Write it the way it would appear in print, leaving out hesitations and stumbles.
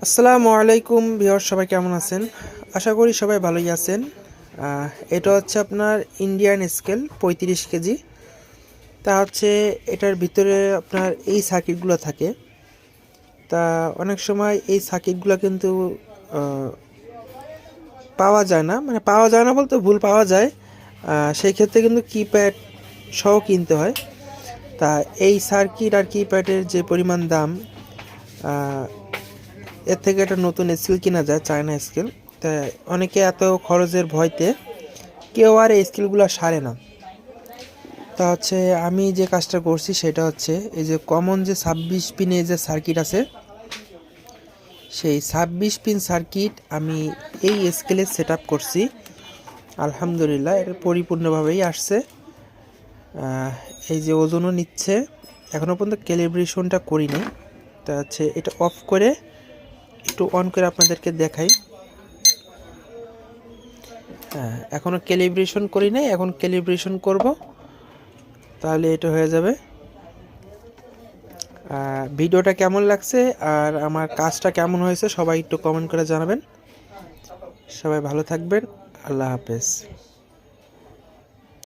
আসসালামু আলাইকুম ভিউয়ার, সবাই কেমন আছেন? আশা করি সবাই ভালোই আছেন। এটা হচ্ছে আপনার ইন্ডিয়ান স্কেল 35 কেজি। তা হচ্ছে এটার ভিতরে আপনার এই সার্কিটগুলো থাকে। তা অনেক সময় এই সার্কিটগুলো কিন্তু আহ, পাওয়া যায় না, মানে পাওয়া যায় না বলতে ভুল, পাওয়া যায়। সেই ক্ষেত্রে কিন্তু কিপ্যাড সহ কিনতে হয়। তা এই সার্কিট আর কিপ্যাডের যে পরিমাণ দাম, আহ, এর থেকে একটা নতুন স্কেল কেনা যায়, চায়না স্কেল। তাই অনেকে এত খরচের ভয়তে কেউ আর এই স্কেলগুলো সারে না। তা হচ্ছে আমি যে কাজটা করছি সেটা হচ্ছে এই যে কমন যে 26 পিনে যে সার্কিট আছে, সেই 26 পিন সার্কিট আমি এই স্কেলে সেট আপ করছি। আলহামদুলিল্লাহ, এটা পরিপূর্ণভাবেই আসছে। এই যে ওজনও নিচ্ছে। এখনও পর্যন্ত ক্যালিব্রেশনটা করিনি। তা হচ্ছে এটা অফ করে একটু অন করে আপনাদেরকে দেখাই। হ্যাঁ, এখনও ক্যালিব্রেশন করি নাই, এখন ক্যালিব্রেশন করব, তাহলে এটা হয়ে যাবে। ভিডিওটা কেমন লাগছে আর আমার কাজটা কেমন হয়েছে সবাই একটু কমেন্ট করে জানাবেন। সবাই ভালো থাকবেন। আল্লাহ হাফেজ।